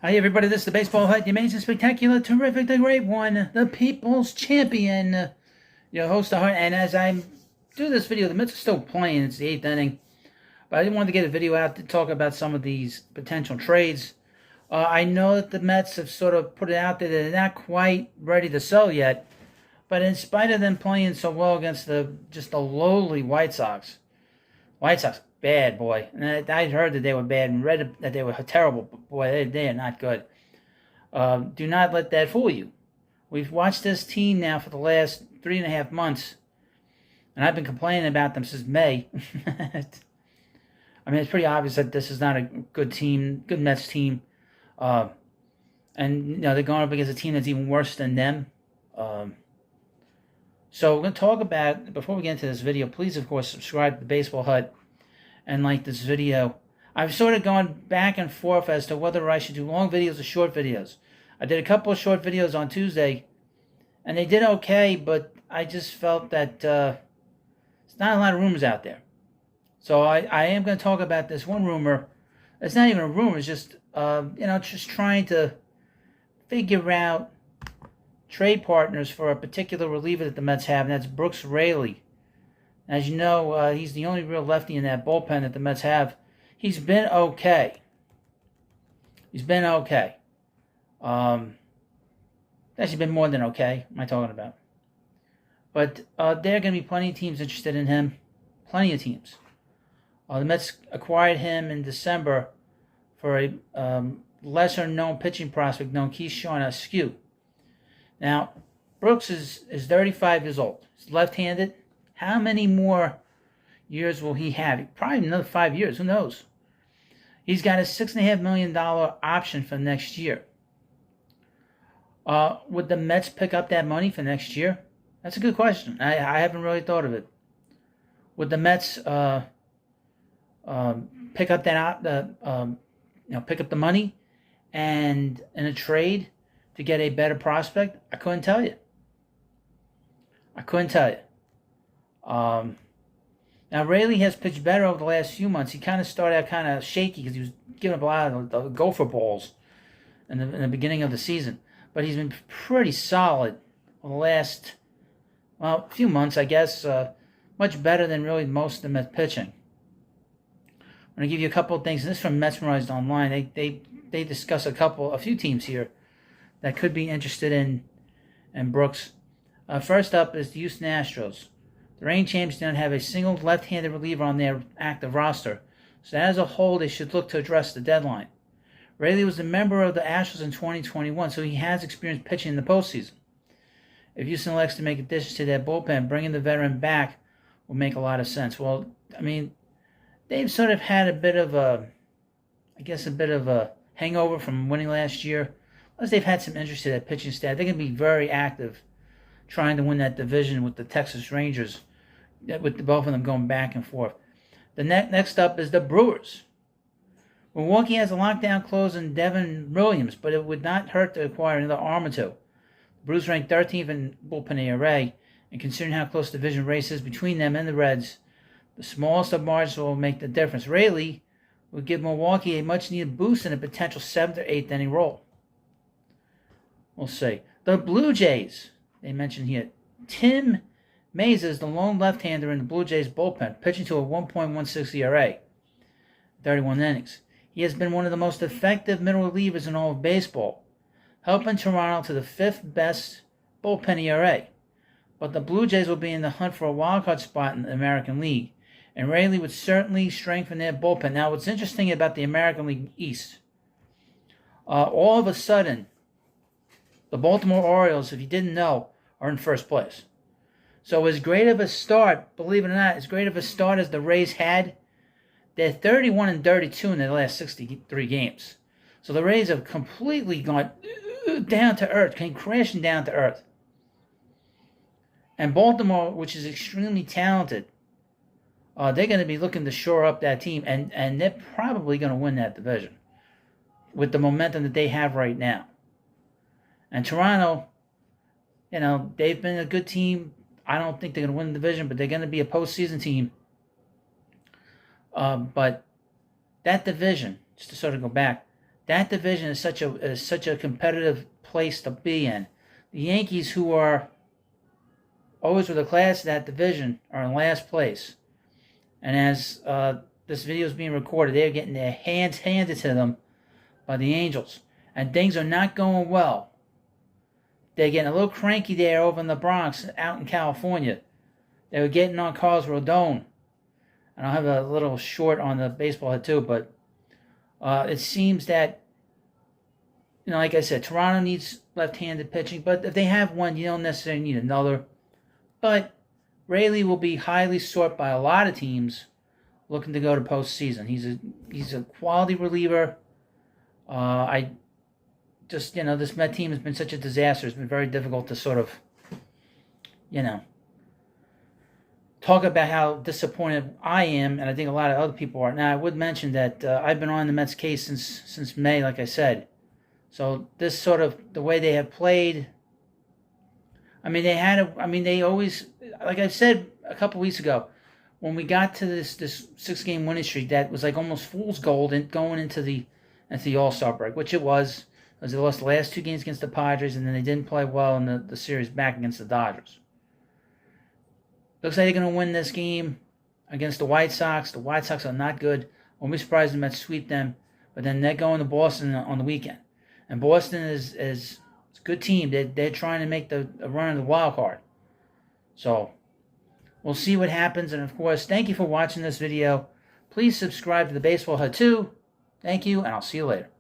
Hi everybody, this is the Baseball Hut, the amazing, spectacular, terrific, the great one, the People's Champion, your host, the Hut. And as I do this video, the Mets are still playing. It's the 8th inning. But I didn't want to get a video out to talk about some of these potential trades. I know that the Mets have sort of put it out there that they're not quite ready to sell yet. But in spite of them playing so well against just the lowly White Sox, bad, boy. And I heard that they were bad and read that they were terrible. But boy, they are not good. Do not let that fool you. We've watched this team now for the last 3.5 months. And I've been complaining about them since May. I mean, it's pretty obvious that this is not a good team, good Mets team. And, they're going up against a team that's even worse than them. So we're going to talk about, before we get into this video, please, of course, subscribe to the Baseball Hut and like this video. I've sort of gone back and forth as to whether I should do long videos or short videos. I did a couple of short videos on Tuesday, and they did okay, but I just felt that there's not a lot of rumors out there. So I am going to talk about this one rumor. It's not even a rumor. It's just, just trying to figure out trade partners for a particular reliever that the Mets have, and that's Brooks Raley. As you know, he's the only real lefty in that bullpen that the Mets have. He's been okay. Actually been more than okay, am I talking about. But there are going to be plenty of teams interested in him. Plenty of teams. The Mets acquired him in December for a lesser-known pitching prospect known Keyshawn Askew. Now, Brooks is 35 years old. He's left-handed. How many more years will he have? Probably another 5 years. Who knows? He's got a $6.5 million option for next year. Would the Mets pick up that money for next year? That's a good question. I haven't really thought of it. Would the Mets pick up pick up the money and in a trade to get a better prospect? I couldn't tell you. Now, Raley has pitched better over the last few months. He kind of started out kind of shaky because he was giving up a lot of the gopher balls in the beginning of the season. But he's been pretty solid over the last, few months, I guess. Much better than really most of the Mets pitching. I'm going to give you a couple of things. This is from Metsmerized Online. They discuss a few teams here that could be interested in Brooks. First up is the Houston Astros. The reigning champions don't have a single left-handed reliever on their active roster, so as a whole, they should look to address the deadline. Raley was a member of the Astros in 2021, so he has experience pitching in the postseason. If Houston elects to make additions to their bullpen, bringing the veteran back will make a lot of sense. Well, I mean, they've sort of had a bit of a hangover from winning last year. Plus, they've had some interest in that pitching staff. They're going to be very active trying to win that division with the Texas Rangers, with both of them going back and forth. The next up is the Brewers. Milwaukee has a lockdown close in Devin Williams, but it would not hurt to acquire another arm or two. The Brewers rank 13th in bullpen ERA, and considering how close the division race is between them and the Reds, the smallest of margins will make the difference. Raley would give Milwaukee a much-needed boost in a potential 7th or 8th inning role. We'll see. The Blue Jays, they mentioned here. Tim Mayza is the lone left-hander in the Blue Jays bullpen, pitching to a 1.16 ERA, 31 innings. He has been one of the most effective middle relievers in all of baseball, helping Toronto to the 5th best bullpen ERA. But the Blue Jays will be in the hunt for a wildcard spot in the American League, and Raley would certainly strengthen their bullpen. Now, what's interesting about the American League East, all of a sudden, the Baltimore Orioles, if you didn't know, are in first place. So as great of a start, believe it or not, as great of a start as the Rays had, they're 31-32 in their last 63 games. So the Rays have completely gone down to earth, came crashing down to earth. And Baltimore, which is extremely talented, they're going to be looking to shore up that team, and they're probably going to win that division with the momentum that they have right now. And Toronto, they've been a good team. I don't think they're going to win the division, but they're going to be a postseason team. But that division, just to sort of go back, That division is such a competitive place to be in. The Yankees, who are always with a class of that division, are in last place. And as this video is being recorded, they're getting their hands handed to them by the Angels. And things are not going well. They're getting a little cranky there over in the Bronx, out in California. They were getting on Carlos Rodon. And I'll have a little short on the baseball head too, but it seems that, like I said, Toronto needs left-handed pitching, but if they have one, you don't necessarily need another. But Raley will be highly sought by a lot of teams looking to go to postseason. He's a quality reliever. This Met team has been such a disaster. It's been very difficult to sort of, talk about how disappointed I am, and I think a lot of other people are. Now, I would mention that I've been on the Mets case since May, like I said. So this sort of, the way they have played, they always, like I said a couple weeks ago, when we got to this 6-game winning streak, that was like almost fool's gold going into the All-Star break, which it was, as they lost the last 2 games against the Padres, and then they didn't play well in the series back against the Dodgers. Looks like they're going to win this game against the White Sox. The White Sox are not good. Won't be surprised if the Mets sweep them. But then they're going to Boston on the weekend. And Boston is a good team. They're trying to make a run of the wild card. So we'll see what happens. And, of course, thank you for watching this video. Please subscribe to the Baseball Hut too. Thank you, and I'll see you later.